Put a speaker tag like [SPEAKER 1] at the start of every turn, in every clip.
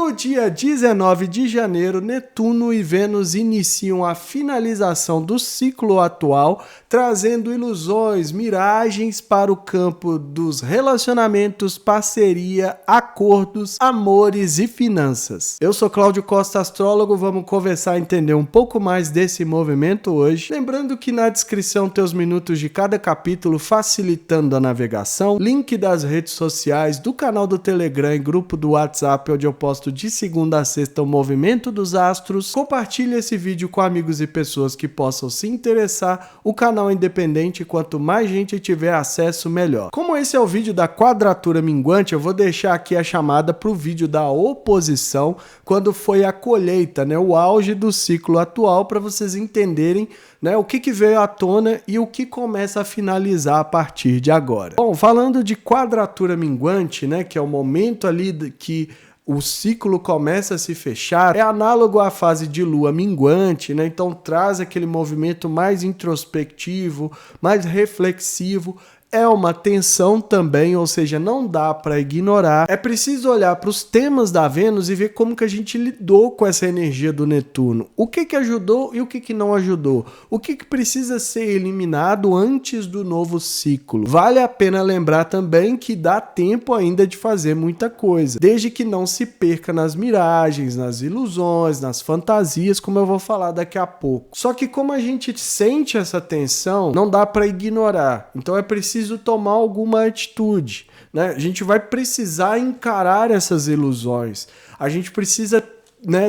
[SPEAKER 1] No dia 19 de janeiro, Netuno e Vênus iniciam a finalização do ciclo atual, trazendo ilusões, miragens para o campo dos relacionamentos, parceria, acordos, amores e finanças. Eu sou Cláudio Costa, astrólogo, vamos conversar e entender um pouco mais desse movimento hoje. Lembrando que na descrição tem os minutos de cada capítulo facilitando a navegação, link das redes sociais, do canal do Telegram e grupo do WhatsApp, onde eu posto de segunda a sexta o movimento dos astros. Compartilhe esse vídeo com amigos e pessoas que possam se interessar. O canal é independente, quanto mais gente tiver acesso, melhor. Como esse é o vídeo da quadratura minguante, eu vou deixar aqui a chamada para o vídeo da oposição, quando foi a colheita, o auge do ciclo atual, para vocês entenderem o que veio à tona e o que começa a finalizar a partir de agora. Bom, falando de quadratura minguante, que é o momento ali que o ciclo começa a se fechar, é análogo à fase de lua minguante, então traz aquele movimento mais introspectivo, mais reflexivo. É uma tensão também, ou seja, não dá para ignorar. É preciso olhar para os temas da Vênus e ver como que a gente lidou com essa energia do Netuno. O que ajudou e o que não ajudou. O que precisa ser eliminado antes do novo ciclo. Vale a pena lembrar também que dá tempo ainda de fazer muita coisa, desde que não se perca nas miragens, nas ilusões, nas fantasias, como eu vou falar daqui a pouco. Só que como a gente sente essa tensão, não dá para ignorar. Então é preciso tomar alguma atitude, A gente vai precisar encarar essas ilusões. A gente precisa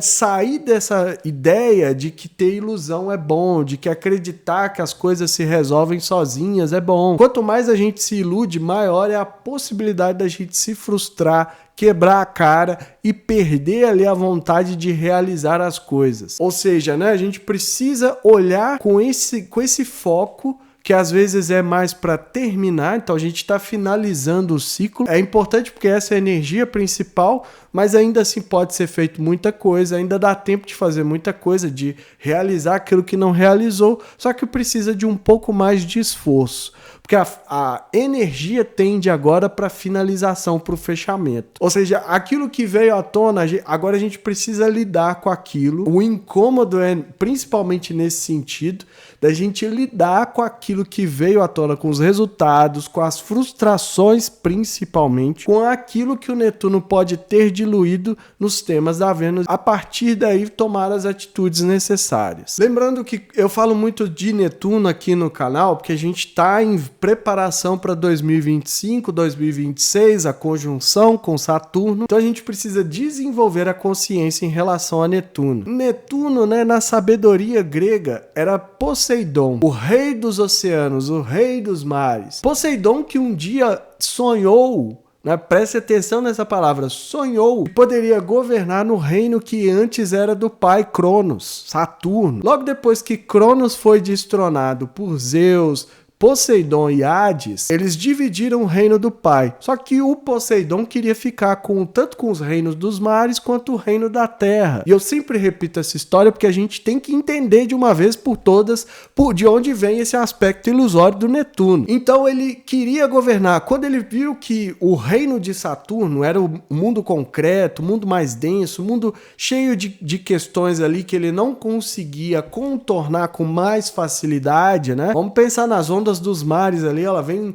[SPEAKER 1] sair dessa ideia de que ter ilusão é bom, de que acreditar que as coisas se resolvem sozinhas é bom. Quanto mais a gente se ilude, maior é a possibilidade da gente se frustrar, quebrar a cara e perder ali a vontade de realizar as coisas. Ou seja, a gente precisa olhar com esse foco, que às vezes é mais para terminar, então a gente está finalizando o ciclo. É importante porque essa é a energia principal, mas ainda assim pode ser feito muita coisa, ainda dá tempo de fazer muita coisa, de realizar aquilo que não realizou, só que precisa de um pouco mais de esforço. Porque a energia tende agora para finalização, para o fechamento. Ou seja, aquilo que veio à tona, agora a gente precisa lidar com aquilo. O incômodo é principalmente nesse sentido, da gente lidar com aquilo que veio à tona, com os resultados, com as frustrações principalmente, com aquilo que o Netuno pode ter diluído nos temas da Vênus. A partir daí, tomar as atitudes necessárias. Lembrando que eu falo muito de Netuno aqui no canal, porque a gente está em preparação para 2025, 2026, a conjunção com Saturno. Então a gente precisa desenvolver a consciência em relação a Netuno. Netuno, na sabedoria grega, era Poseidon, o rei dos oceanos, o rei dos mares. Poseidon que um dia sonhou, preste atenção nessa palavra, sonhou que poderia governar no reino que antes era do pai Cronos, Saturno. Logo depois que Cronos foi destronado por Zeus, Poseidon e Hades, eles dividiram o reino do pai. Só que o Poseidon queria ficar tanto com os reinos dos mares quanto o reino da terra. E eu sempre repito essa história porque a gente tem que entender de uma vez por todas de onde vem esse aspecto ilusório do Netuno. Então ele queria governar. Quando ele viu que o reino de Saturno era o mundo concreto, o mundo mais denso, o mundo cheio de questões ali que ele não conseguia contornar com mais facilidade, Vamos pensar nas ondas dos mares ali, ela vem,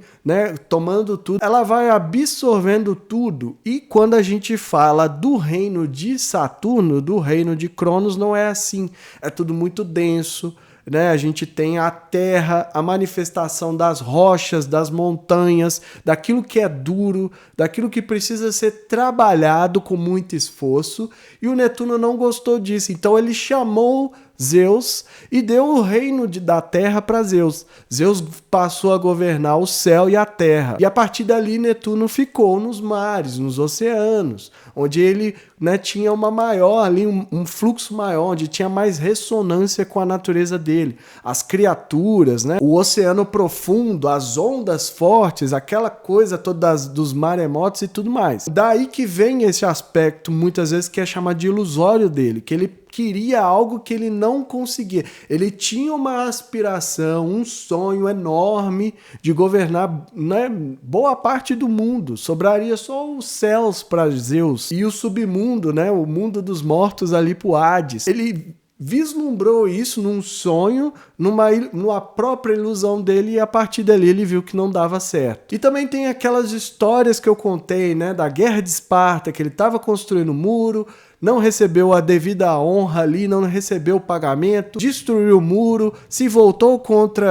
[SPEAKER 1] tomando tudo, ela vai absorvendo tudo. E quando a gente fala do reino de Saturno, do reino de Cronos, não é assim. É tudo muito denso, A gente tem a terra, a manifestação das rochas, das montanhas, daquilo que é duro, daquilo que precisa ser trabalhado com muito esforço. E o Netuno não gostou disso, então ele chamou Zeus e deu o reino da terra para Zeus. Zeus passou a governar o céu e a terra. E a partir dali Netuno ficou nos mares, nos oceanos, onde ele tinha uma maior ali, um fluxo maior, onde tinha mais ressonância com a natureza dele. As criaturas, o oceano profundo, as ondas fortes, aquela coisa toda dos maremotos e tudo mais. Daí que vem esse aspecto, muitas vezes, que é chamado de ilusório dele, que ele queria algo que ele não conseguia. Ele tinha uma aspiração, um sonho enorme de governar, né, boa parte do mundo. Sobraria só os céus para Zeus e o submundo, né, o mundo dos mortos ali pro Hades. Ele vislumbrou isso num sonho, numa própria ilusão dele, e a partir dali ele viu que não dava certo. E também tem aquelas histórias que eu contei, né, da Guerra de Esparta, que ele estava construindo um muro, não recebeu a devida honra ali, não recebeu o pagamento, destruiu o muro, se voltou contra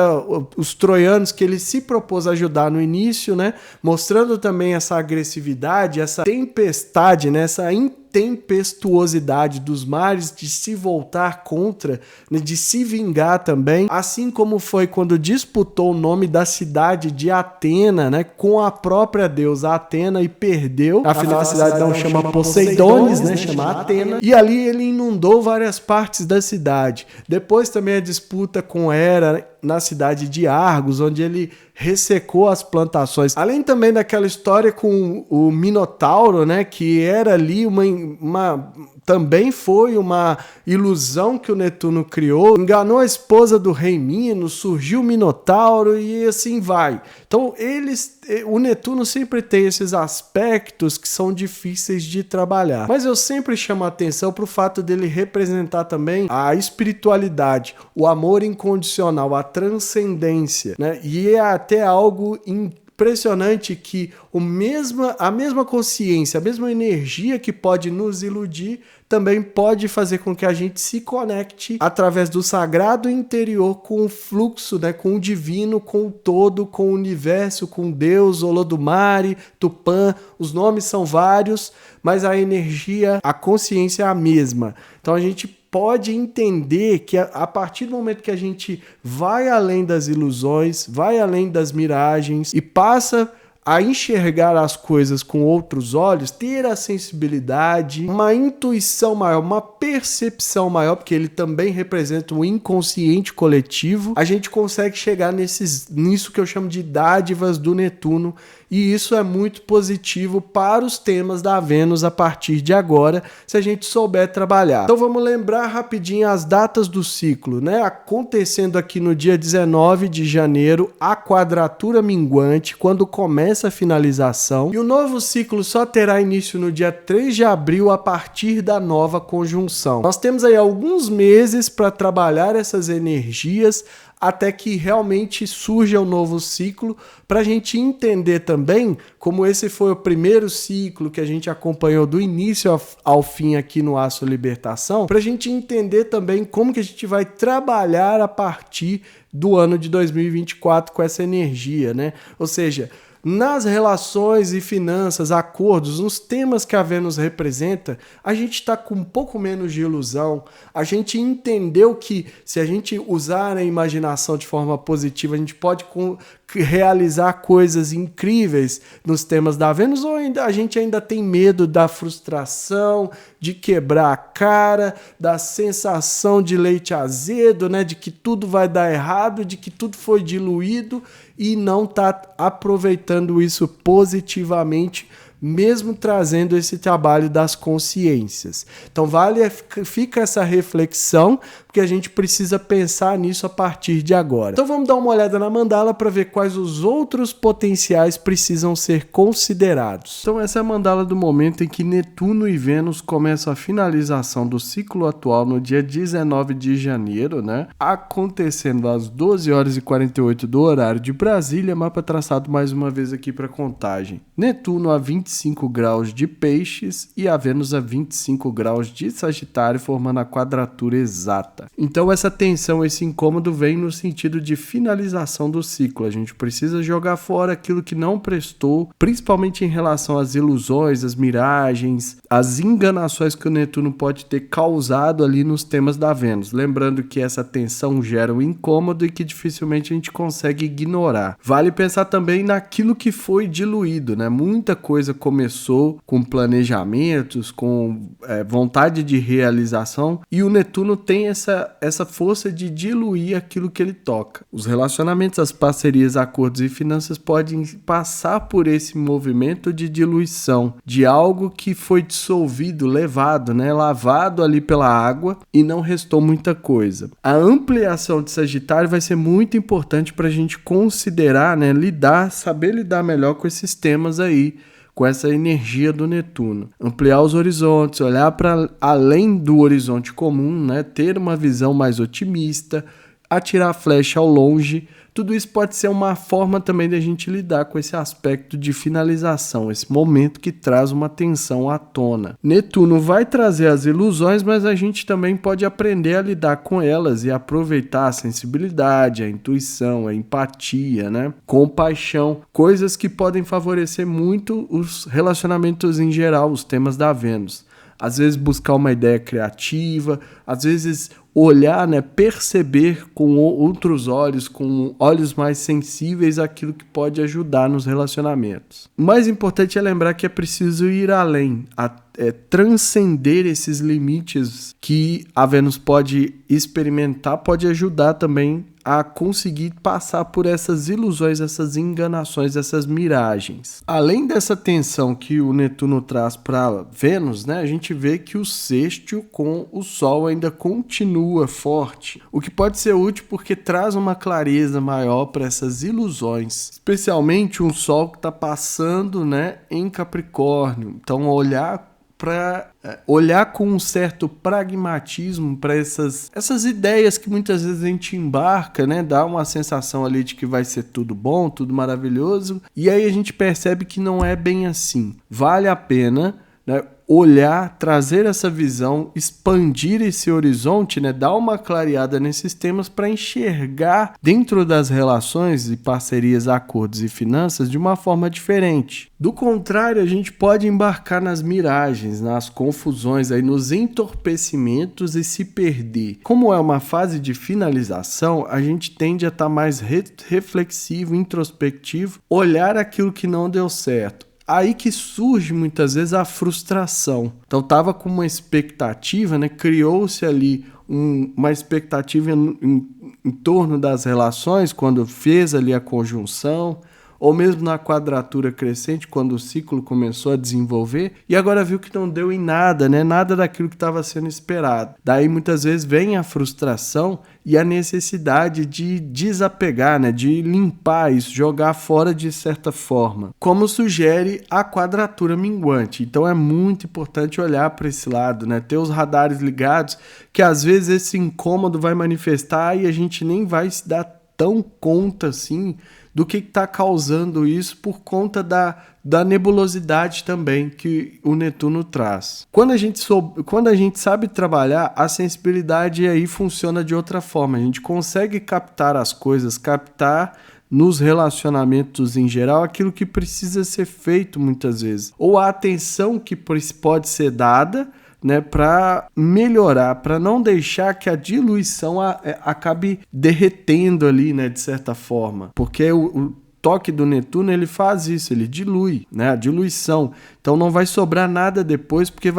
[SPEAKER 1] os troianos que ele se propôs a ajudar no início, né, mostrando também essa agressividade, essa tempestade, né, essa tempestuosidade dos mares de se voltar contra, né, de se vingar também, assim como foi quando disputou o nome da cidade de Atena, né, com a própria deusa Atena e perdeu. Afinal, a cidade não chama Poseidones, né, chama Atena. E ali ele inundou várias partes da cidade. Depois também a disputa com Hera na cidade de Argos, onde ele ressecou as plantações. Além também daquela história com o Minotauro, né, que era ali também foi uma ilusão que o Netuno criou, enganou a esposa do rei Minos, surgiu o Minotauro e assim vai. Então o Netuno sempre tem esses aspectos que são difíceis de trabalhar. Mas eu sempre chamo a atenção para o fato dele representar também a espiritualidade, o amor incondicional, a transcendência, né? E é até algo impressionante que a mesma consciência, a mesma energia que pode nos iludir, também pode fazer com que a gente se conecte através do sagrado interior com o fluxo, né, com o divino, com o todo, com o universo, com Deus, Olodumare, Tupã. Os nomes são vários, mas a energia, a consciência é a mesma. Então a gente pode entender que a partir do momento que a gente vai além das ilusões, vai além das miragens e passa a enxergar as coisas com outros olhos, ter a sensibilidade, uma intuição maior, uma percepção maior, porque ele também representa o inconsciente coletivo, a gente consegue chegar nisso que eu chamo de dádivas do Netuno, e isso é muito positivo para os temas da Vênus a partir de agora, se a gente souber trabalhar. Então vamos lembrar rapidinho as datas do ciclo, né? Acontecendo aqui no dia 19 de janeiro, a quadratura minguante, quando começa a finalização, e o novo ciclo só terá início no dia 3 de abril a partir da nova conjunção. Nós temos aí alguns meses para trabalhar essas energias até que realmente surja um novo ciclo, para a gente entender também como esse foi o primeiro ciclo que a gente acompanhou do início ao fim aqui no Aço Libertação, para a gente entender também como que a gente vai trabalhar a partir do ano de 2024 com essa energia, né? Ou seja, nas relações e finanças, acordos, nos temas que a Vênus representa, a gente está com um pouco menos de ilusão. A gente entendeu que se a gente usar a imaginação de forma positiva, a gente pode realizar coisas incríveis nos temas da Vênus, ou a gente ainda tem medo da frustração, de quebrar a cara, da sensação de leite azedo, né, de que tudo vai dar errado, de que tudo foi diluído e não está aproveitando isso positivamente, mesmo trazendo esse trabalho das consciências. Então fica essa reflexão, porque a gente precisa pensar nisso a partir de agora. Então vamos dar uma olhada na mandala para ver quais os outros potenciais precisam ser considerados. Então essa é a mandala do momento em que Netuno e Vênus começam a finalização do ciclo atual no dia 19 de janeiro, né? Acontecendo às 12 horas e 48 do horário de Brasília, mapa traçado mais uma vez aqui para contagem. Netuno a 25 graus de Peixes e a Vênus a 25 graus de Sagitário, formando a quadratura exata. Então essa tensão, esse incômodo vem no sentido de finalização do ciclo. A gente precisa jogar fora aquilo que não prestou, principalmente em relação às ilusões, às miragens, às enganações que o Netuno pode ter causado ali nos temas da Vênus. Lembrando que essa tensão gera um incômodo e que dificilmente a gente consegue ignorar. Vale pensar também naquilo que foi diluído, né? Muita coisa começou com planejamentos, com vontade de realização, e o Netuno tem essa força de diluir aquilo que ele toca. Os relacionamentos, as parcerias, acordos e finanças podem passar por esse movimento de diluição, de algo que foi dissolvido, levado, né, lavado ali pela água e não restou muita coisa. A ampliação de Sagitário vai ser muito importante para a gente considerar, né, saber lidar melhor com esses temas aí, com essa energia do Netuno. Ampliar os horizontes, olhar para além do horizonte comum, né, ter uma visão mais otimista, atirar a flecha ao longe. Tudo isso pode ser uma forma também de a gente lidar com esse aspecto de finalização, esse momento que traz uma tensão à tona. Netuno vai trazer as ilusões, mas a gente também pode aprender a lidar com elas e aproveitar a sensibilidade, a intuição, a empatia, né? Compaixão, coisas que podem favorecer muito os relacionamentos em geral, os temas da Vênus. Às vezes buscar uma ideia criativa, às vezes olhar, né, perceber com outros olhos, com olhos mais sensíveis aquilo que pode ajudar nos relacionamentos. O mais importante é lembrar que é preciso ir além, transcender esses limites que a Vênus pode experimentar, pode ajudar também a conseguir passar por essas ilusões, essas enganações, essas miragens. Além dessa tensão que o Netuno traz para Vênus, né, a gente vê que o sextil com o Sol ainda continua forte, o que pode ser útil porque traz uma clareza maior para essas ilusões, especialmente um Sol que está passando, né, em Capricórnio. Então, olhar com um certo pragmatismo para essas ideias que muitas vezes a gente embarca, né? Dá uma sensação ali de que vai ser tudo bom, tudo maravilhoso, e aí a gente percebe que não é bem assim. Vale a pena, né, olhar, trazer essa visão, expandir esse horizonte, né, dar uma clareada nesses temas para enxergar dentro das relações e parcerias, acordos e finanças de uma forma diferente. Do contrário, a gente pode embarcar nas miragens, nas confusões, aí, nos entorpecimentos e se perder. Como é uma fase de finalização, a gente tende a estar mais reflexivo, introspectivo, olhar aquilo que não deu certo. Aí que surge muitas vezes a frustração. Então estava com uma expectativa, né? Criou-se ali uma expectativa em torno das relações quando fez ali a conjunção, ou mesmo na quadratura crescente, quando o ciclo começou a desenvolver, e agora viu que não deu em nada, né? Nada daquilo que estava sendo esperado. Daí muitas vezes vem a frustração e a necessidade de desapegar, né? De limpar isso, jogar fora de certa forma, como sugere a quadratura minguante. Então é muito importante olhar para esse lado, né? Ter os radares ligados, que às vezes esse incômodo vai manifestar e a gente nem vai se dar tão conta assim do que está causando isso por conta da nebulosidade também que o Netuno traz. Quando a gente sabe trabalhar, a sensibilidade aí funciona de outra forma. A gente consegue captar as coisas, captar nos relacionamentos em geral aquilo que precisa ser feito muitas vezes, ou a atenção que pode ser dada, né, para melhorar, para não deixar que a diluição acabe derretendo ali, né, de certa forma, porque o toque do Netuno ele faz isso, ele dilui, né, a diluição. Então não vai sobrar nada depois, porque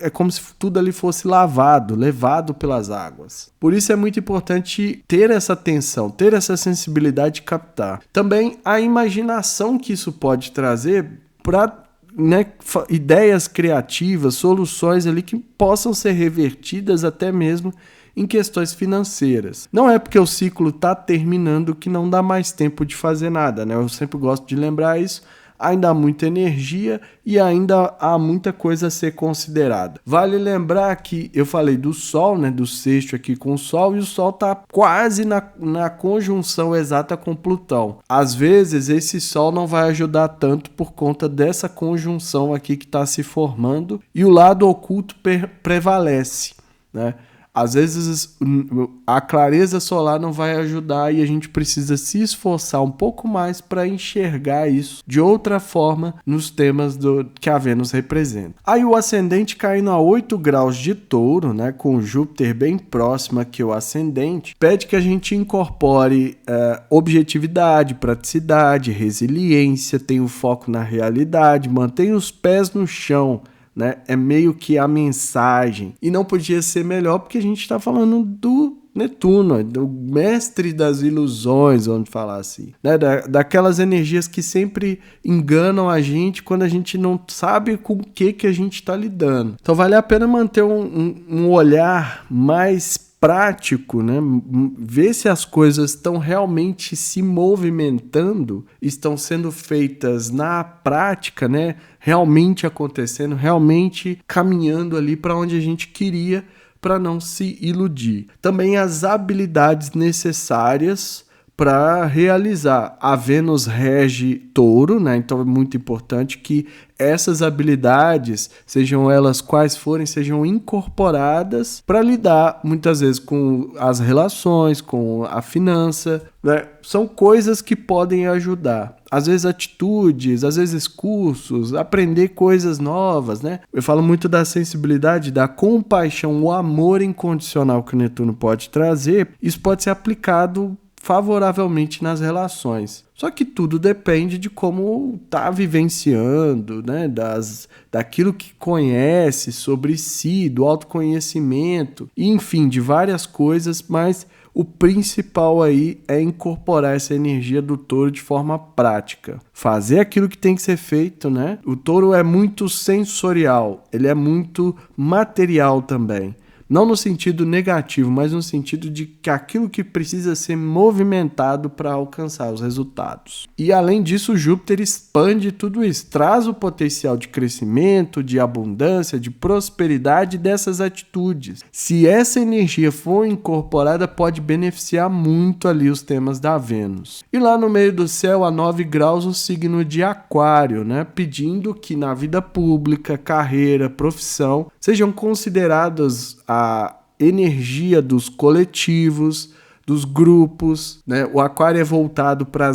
[SPEAKER 1] é como se tudo ali fosse levado pelas águas. Por isso é muito importante ter essa atenção, ter essa sensibilidade de captar. Também a imaginação que isso pode trazer para, né, ideias criativas, soluções ali que possam ser revertidas até mesmo em questões financeiras. Não é porque o ciclo está terminando que não dá mais tempo de fazer nada, né? Eu sempre gosto de lembrar isso. Ainda há muita energia e ainda há muita coisa a ser considerada. Vale lembrar que eu falei do Sol, né, do sexto aqui com o Sol, e o Sol está quase na conjunção exata com Plutão. Às vezes esse Sol não vai ajudar tanto por conta dessa conjunção aqui que está se formando e o lado oculto prevalece, né? Às vezes a clareza solar não vai ajudar e a gente precisa se esforçar um pouco mais para enxergar isso de outra forma nos temas que a Vênus representa. Aí o ascendente caindo a 8 graus de Touro, né, com Júpiter bem próximo aqui ao ascendente, pede que a gente incorpore objetividade, praticidade, resiliência, tenha o foco na realidade, mantenha os pés no chão, né? É meio que a mensagem. E não podia ser melhor porque a gente está falando do Netuno, do mestre das ilusões, vamos falar assim, né? Daquelas energias que sempre enganam a gente quando a gente não sabe com o que a gente está lidando. Então vale a pena manter um olhar mais prático, né? Ver se as coisas estão realmente se movimentando, estão sendo feitas na prática, né? Realmente acontecendo, realmente caminhando ali para onde a gente queria, para não se iludir. Também as habilidades necessárias para realizar. A Vênus rege Touro, né? Então é muito importante que essas habilidades, sejam elas quais forem, sejam incorporadas para lidar muitas vezes com as relações, com a finança, né? São coisas que podem ajudar. Às vezes atitudes, às vezes cursos, aprender coisas novas, né? Eu falo muito da sensibilidade, da compaixão, o amor incondicional que o Netuno pode trazer. Isso pode ser aplicado favoravelmente nas relações. Só que tudo depende de como está vivenciando, né? Daquilo que conhece sobre si, do autoconhecimento, e, enfim, de várias coisas, mas o principal aí é incorporar essa energia do Touro de forma prática. Fazer aquilo que tem que ser feito, né? O Touro é muito sensorial, ele é muito material também. Não no sentido negativo, mas no sentido de que aquilo que precisa ser movimentado para alcançar os resultados. E além disso, Júpiter expande tudo isso, traz o potencial de crescimento, de abundância, de prosperidade dessas atitudes. Se essa energia for incorporada, pode beneficiar muito ali os temas da Vênus. E lá no meio do céu, a 9 graus, o signo de Aquário, né? Pedindo que na vida pública, carreira, profissão, sejam consideradas a energia dos coletivos, dos grupos, né? O Aquário é voltado para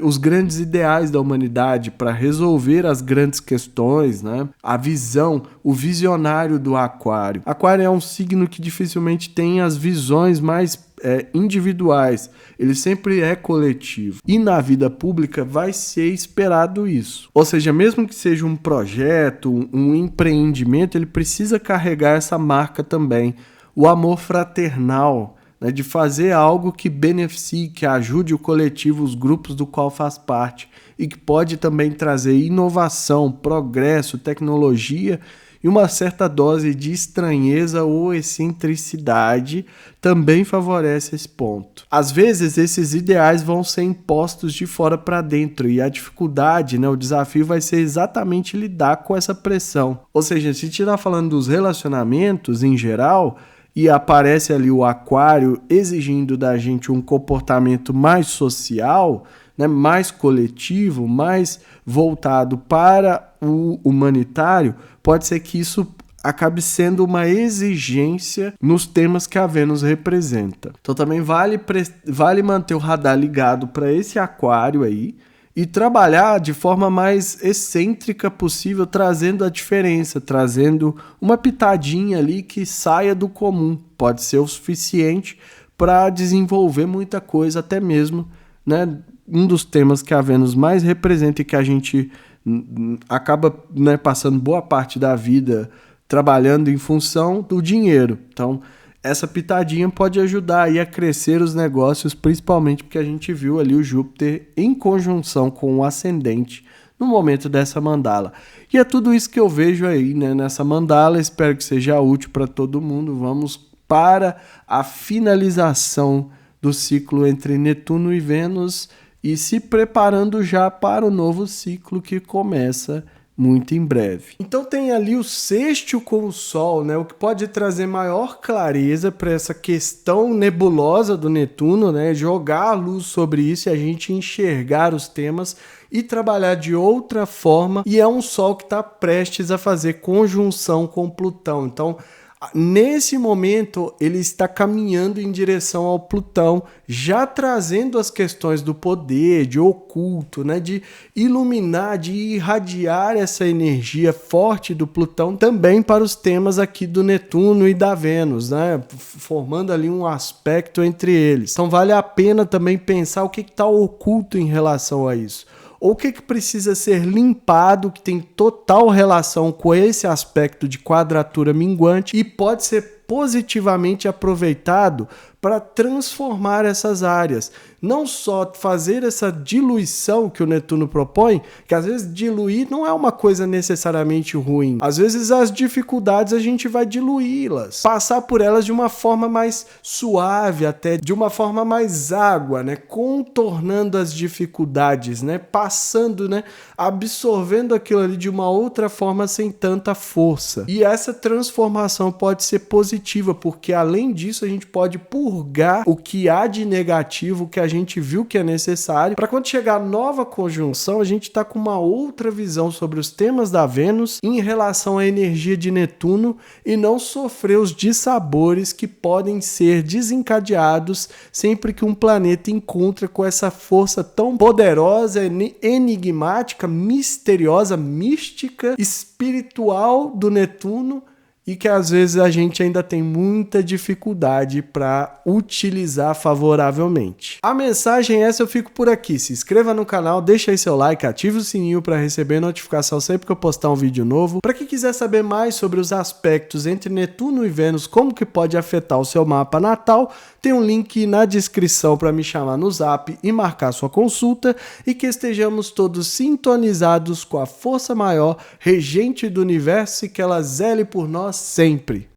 [SPEAKER 1] os grandes ideais da humanidade, para resolver as grandes questões, né? A visão, o visionário do Aquário. Aquário é um signo que dificilmente tem as visões mais individuais, ele sempre é coletivo. E na vida pública vai ser esperado isso. Ou seja, mesmo que seja um projeto, um empreendimento, ele precisa carregar essa marca também. O amor fraternal, né, de fazer algo que beneficie, que ajude o coletivo, os grupos do qual faz parte, e que pode também trazer inovação, progresso, tecnologia e uma certa dose de estranheza ou excentricidade também favorece esse ponto. Às vezes esses ideais vão ser impostos de fora para dentro e a dificuldade, né, o desafio vai ser exatamente lidar com essa pressão. Ou seja, se a gente está falando dos relacionamentos em geral, e aparece ali o Aquário exigindo da gente um comportamento mais social, né, mais coletivo, mais voltado para o humanitário, pode ser que isso acabe sendo uma exigência nos temas que a Vênus representa. Então também vale manter o radar ligado para esse Aquário aí e trabalhar de forma mais excêntrica possível, trazendo a diferença, trazendo uma pitadinha ali que saia do comum. Pode ser o suficiente para desenvolver muita coisa, até mesmo, né, um dos temas que a Vênus mais representa e que a gente acaba, né, passando boa parte da vida trabalhando em função do dinheiro. Então, essa pitadinha pode ajudar aí a crescer os negócios, principalmente porque a gente viu ali o Júpiter em conjunção com o ascendente no momento dessa mandala. E é tudo isso que eu vejo aí, né, nessa mandala. Espero que seja útil para todo mundo. Vamos para a finalização do ciclo entre Netuno e Vênus e se preparando já para o novo ciclo que começa muito em breve. Então tem ali o sextil com o Sol, né, o que pode trazer maior clareza para essa questão nebulosa do Netuno, né, jogar a luz sobre isso e a gente enxergar os temas e trabalhar de outra forma. E é um Sol que está prestes a fazer conjunção com Plutão. Então Nesse momento, ele está caminhando em direção ao Plutão, já trazendo as questões do poder, de oculto, né, de iluminar, de irradiar essa energia forte do Plutão também para os temas aqui do Netuno e da Vênus, né, formando ali um aspecto entre eles. Então vale a pena também pensar o que está oculto em relação a isso. Ou o que precisa ser limpado, que tem total relação com esse aspecto de quadratura minguante e pode ser positivamente aproveitado para transformar essas áreas. Não só fazer essa diluição que o Netuno propõe, que às vezes diluir não é uma coisa necessariamente ruim. Às vezes as dificuldades a gente vai diluí-las, passar por elas de uma forma mais suave, até de uma forma mais água, né? Contornando as dificuldades, né? Passando, né? Absorvendo aquilo ali de uma outra forma sem tanta força. E essa transformação pode ser positiva, porque além disso a gente pode purgar o que há de negativo, o que a gente viu que é necessário, para quando chegar a nova conjunção, a gente tá com uma outra visão sobre os temas da Vênus em relação à energia de Netuno e não sofrer os dissabores que podem ser desencadeados sempre que um planeta encontra com essa força tão poderosa, enigmática, misteriosa, mística, espiritual do Netuno, e que às vezes a gente ainda tem muita dificuldade para utilizar favoravelmente. A mensagem é essa, eu fico por aqui. Se inscreva no canal, deixa aí seu like, ative o sininho para receber notificação sempre que eu postar um vídeo novo. Para quem quiser saber mais sobre os aspectos entre Netuno e Vênus, como que pode afetar o seu mapa natal, tem um link na descrição para me chamar no Zap e marcar sua consulta, e que estejamos todos sintonizados com a força maior, regente do universo, e que ela zele por nós sempre.